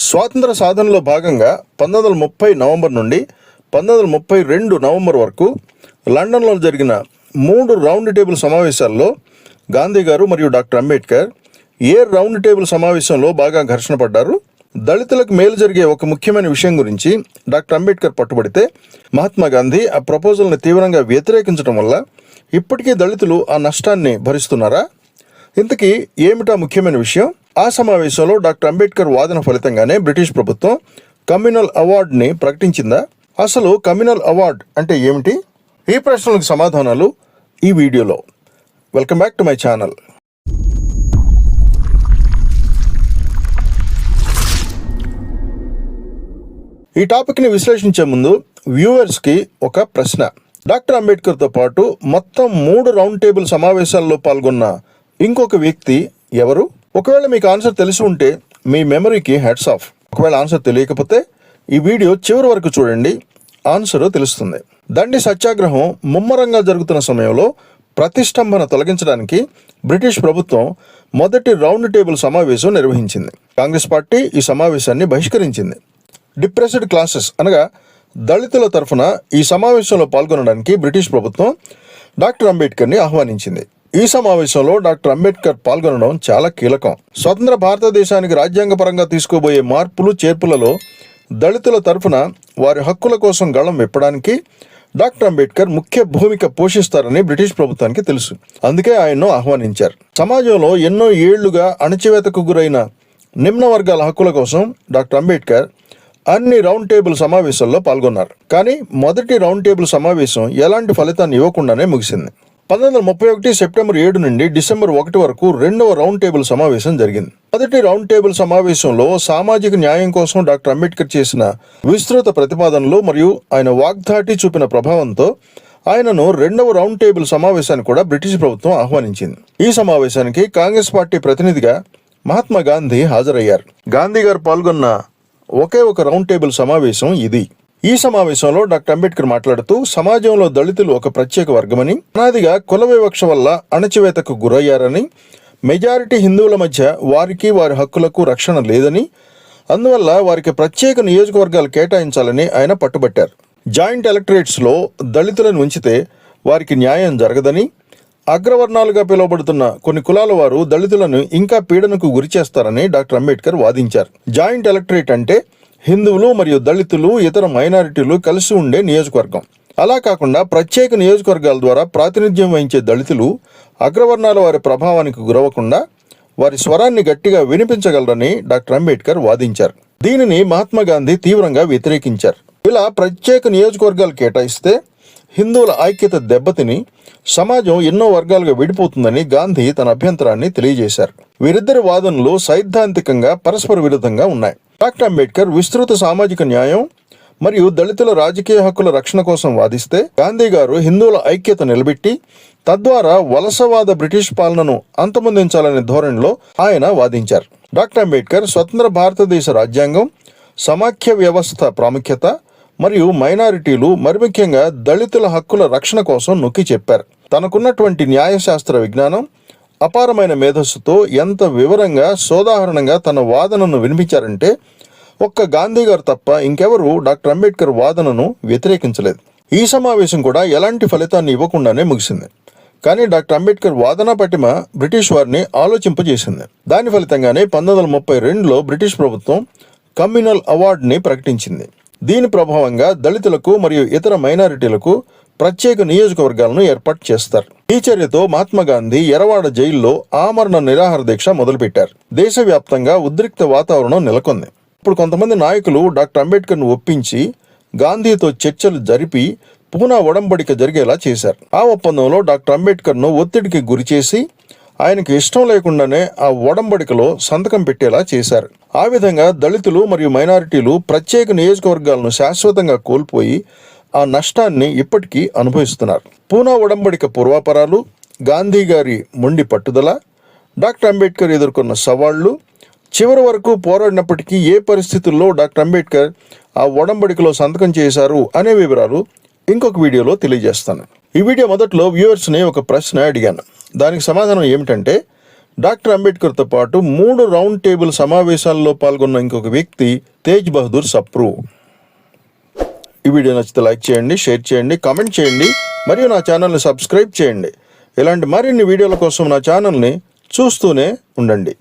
స్వాతంత్ర సాధనలో భాగంగా 1930 నవంబర్ నుండి 1932 నవంబర్ వరకు లండన్లో జరిగిన 3 రౌండ్ టేబుల్ సమావేశాల్లో గాంధీ గారు మరియు డాక్టర్ అంబేద్కర్ ఏ రౌండ్ టేబుల్ సమావేశంలో బాగా ఘర్షణ పడ్డారు? దళితులకు మేలు జరిగే ఒక ముఖ్యమైన విషయం గురించి డాక్టర్ అంబేద్కర్ పట్టుబడితే మహాత్మా గాంధీ ఆ ప్రపోజల్ని తీవ్రంగా వ్యతిరేకించడం వల్ల ఇప్పటికీ దళితులు ఆ నష్టాన్ని భరిస్తున్నారా? ఇంతకీ ఏమిటా ముఖ్యమైన విషయం? ఆ సమావేశంలో డాక్టర్ అంబేద్కర్ వాదన ఫలితంగానే బ్రిటిష్ ప్రభుత్వం కమ్యూనల్ అవార్డుని ప్రకటించిందా? అసలు కమ్యూనల్ అవార్డ్ అంటే ఏమిటి? ఈ ప్రశ్నలకు సమాధానాలు ఈ వీడియోలో. Welcome back to my channel. ఈ టాపిక్ని విశ్లేషించే ముందు వ్యూవర్స్కి ఒక ప్రశ్న. డాక్టర్ అంబేద్కర్తో పాటు మొత్తం 3 రౌండ్ టేబుల్ సమావేశాల్లో పాల్గొన్న ఇంకొక వ్యక్తి ఎవరు? ఒకవేళ మీకు ఆన్సర్ తెలిసి ఉంటే మీ మెమరీకి హెడ్స్ ఆఫ్. ఒకవేళ ఆన్సర్ తెలియకపోతే ఈ వీడియో చివరి వరకు చూడండి, ఆన్సర్ తెలుస్తుంది. దండి సత్యాగ్రహం ముమ్మరంగా జరుగుతున్న సమయంలో ప్రతిష్టంభన తొలగించడానికి బ్రిటిష్ ప్రభుత్వం మొదటి రౌండ్ టేబుల్ సమావేశం నిర్వహించింది. కాంగ్రెస్ పార్టీ ఈ సమావేశాన్ని బహిష్కరించింది. డిప్రెస్డ్ క్లాసెస్ అనగా దళితుల తరఫున ఈ సమావేశంలో పాల్గొనడానికి బ్రిటిష్ ప్రభుత్వం డాక్టర్ అంబేద్కర్ని ఆహ్వానించింది. ఈ సమావేశంలో డాక్టర్ అంబేద్కర్ పాల్గొనడం చాలా కీలకం. స్వతంత్ర భారతదేశానికి రాజ్యాంగపరంగా తీసుకోబోయే మార్పులు చేర్పులలో దళితుల తరఫున వారి హక్కుల కోసం గళం విప్పడానికి డాక్టర్ అంబేద్కర్ ముఖ్య భూమిక పోషిస్తారని బ్రిటిష్ ప్రభుత్వానికి తెలుసు. అందుకే ఆయన్ను ఆహ్వానించారు. సమాజంలో ఎన్నో ఏళ్లుగా అణచివేతకు గురైన నిమ్న వర్గాల హక్కుల కోసం డాక్టర్ అంబేద్కర్ అన్ని రౌండ్ టేబుల్ సమావేశాల్లో పాల్గొన్నారు. కానీ మొదటి రౌండ్ టేబుల్ సమావేశం ఎలాంటి ఫలితాన్ని ఇవ్వకుండానే ముగిసింది. 1931 సెప్టెంబర్ 7 నుండి డిసెంబర్ 1 వరకు రెండవ రౌండ్ టేబుల్ సమావేశం జరిగింది. మొదటి రౌండ్ టేబుల్ సమావేశంలో సామాజిక న్యాయం కోసం డాక్టర్ అంబేద్కర్ చేసిన విస్తృత ప్రతిపాదనలు మరియు ఆయన వాగ్దాటి చూపిన ప్రభావంతో ఆయనను రెండవ రౌండ్ టేబుల్ సమావేశాన్ని కూడా బ్రిటిష్ ప్రభుత్వం ఆహ్వానించింది. ఈ సమావేశానికి కాంగ్రెస్ పార్టీ ప్రతినిధిగా మహాత్మా గాంధీ హాజరయ్యారు. గాంధీ గారు పాల్గొన్న ఒకే ఒక రౌండ్ టేబుల్ సమావేశం ఇది. ఈ సమావేశంలో డాక్టర్ అంబేద్కర్ మాట్లాడుతూ సమాజంలో దళితులు ఒక ప్రత్యేక వర్గమని, అనాదిగా కుల వివక్ష వల్ల అణచివేతకు గురయ్యారని, మెజారిటీ హిందువుల మధ్య వారికి వారి హక్కులకు రక్షణ లేదని, అందువల్ల వారికి ప్రత్యేక నియోజకవర్గాలు కేటాయించాలని ఆయన పట్టుబట్టారు. జాయింట్ ఎలక్టరేట్స్లో దళితులను ఉంచితే వారికి న్యాయం జరగదని, అగ్రవర్ణాలుగా పిలువబడుతున్న కొన్ని కులాల వారు దళితులను ఇంకా పీడనకు గురి చేస్తారని డాక్టర్ అంబేద్కర్ వాదించారు. జాయింట్ ఎలక్టరేట్ అంటే హిందువులు మరియు దళితులు, ఇతర మైనారిటీలు కలిసి ఉండే నియోజకవర్గం. అలా కాకుండా ప్రత్యేక నియోజకవర్గాల ద్వారా ప్రాతినిధ్యం వహించే దళితులు అగ్రవర్ణాల వారి ప్రభావానికి గురవకుండా వారి స్వరాన్ని గట్టిగా వినిపించగలరని డాక్టర్ అంబేద్కర్ వాదించారు. దీనిని మహాత్మా గాంధీ తీవ్రంగా వ్యతిరేకించారు. ఇలా ప్రత్యేక నియోజకవర్గాలు కేటాయిస్తే హిందువుల ఐక్యత దెబ్బతిని సమాజం ఎన్నో వర్గాలుగా విడిపోతుందని గాంధీ తన అభ్యంతరాన్ని తెలియజేశారు. వీరిద్దరి వాదనలు సైద్ధాంతికంగా పరస్పర విరుద్ధంగా ఉన్నాయి. డాక్టర్ అంబేద్కర్ విస్తృత సామాజిక న్యాయం మరియు దళితుల రాజకీయ హక్కుల రక్షణ కోసం వాదిస్తే, గాంధీ గారు హిందువుల ఐక్యత నిలబెట్టి తద్వారా వలసవాద బ్రిటిష్ పాలనను అంతమొందించాలనే ధోరణిలో ఆయన వాదించారు. డాక్టర్ అంబేద్కర్ స్వతంత్ర భారతదేశ రాజ్యాంగం, సమాఖ్య వ్యవస్థ ప్రాముఖ్యత మరియు మైనారిటీలు, మరి ముఖ్యంగా దళితుల హక్కుల రక్షణ కోసం నొక్కి చెప్పారు. తనకున్నటువంటి న్యాయశాస్త్ర విజ్ఞానం, అపారమైన మేధస్సుతో ఎంత వివరంగా సోదాహరణంగా తన వాదనను వినిపించారంటే ఒక్క గాంధీ గారు తప్ప ఇంకెవరూ డాక్టర్ అంబేద్కర్ వాదనను వ్యతిరేకించలేదు. ఈ సమావేశం కూడా ఎలాంటి ఫలితాన్ని ఇవ్వకుండానే ముగిసింది. కానీ డాక్టర్ అంబేద్కర్ వాదన పటిమ బ్రిటిష్ వారిని ఆలోచింపజేసింది. దాని ఫలితంగానే 1932లో బ్రిటిష్ ప్రభుత్వం కమ్యూనల్ అవార్డుని ప్రకటించింది. దీని ప్రభావంగా దళితులకు మరియు ఇతర మైనారిటీలకు ప్రత్యేక నియోజకవర్గాలను ఏర్పాటు చేస్తారు. ఈ చర్యతో మహాత్మా గాంధీ ఎరవాడ జైల్లో ఆమరణ నిరాహార దీక్ష మొదలుపెట్టారు. దేశవ్యాప్తంగా ఉద్రిక్త వాతావరణం నెలకొంది. ఇప్పుడు కొంతమంది నాయకులు డాక్టర్ అంబేద్కర్ను ఒప్పించి గాంధీతో చర్చలు జరిపి పూనా ఒడంబడిక జరిగేలా చేశారు. ఆ ఒప్పందంలో డాక్టర్ అంబేద్కర్ను ఒత్తిడికి గురిచేసి ఆయనకు ఇష్టం లేకుండానే ఆ ఒడంబడికలో సంతకం పెట్టేలా చేశారు. ఆ విధంగా దళితులు మరియు మైనారిటీలు ప్రత్యేక నియోజకవర్గాలను శాశ్వతంగా కోల్పోయి ఆ నష్టాన్ని ఇప్పటికీ అనుభవిస్తున్నారు. పూనా ఒడంబడిక పూర్వాపరాలు, గాంధీ గారి మొండి పట్టుదల, డాక్టర్ అంబేద్కర్ ఎదుర్కొన్న సవాళ్లు, చివరి వరకు పోరాడినప్పటికీ ఏ పరిస్థితుల్లో డాక్టర్ అంబేద్కర్ ఆ ఒడంబడికలో సంతకం చేశారు అనే వివరాలు ఇంకొక వీడియోలో తెలియజేస్తాను. ఈ వీడియో మొదట్లో వ్యూవర్స్ని ఒక ప్రశ్న అడిగాను. దానికి సమాధానం ఏమిటంటే, డాక్టర్ అంబేద్కర్తో పాటు 3 రౌండ్ టేబుల్ సమావేశాల్లో పాల్గొన్న ఇంకొక వ్యక్తి తేజ్ బహదూర్ సప్రు. ఈ వీడియో నచ్చితే లైక్ చేయండి, షేర్ చేయండి, కామెంట్ చేయండి మరియు నా ఛానల్ని సబ్స్క్రైబ్ చేయండి. ఇలాంటి మరిన్ని వీడియోల కోసం నా ఛానల్ని చూస్తూనే ఉండండి.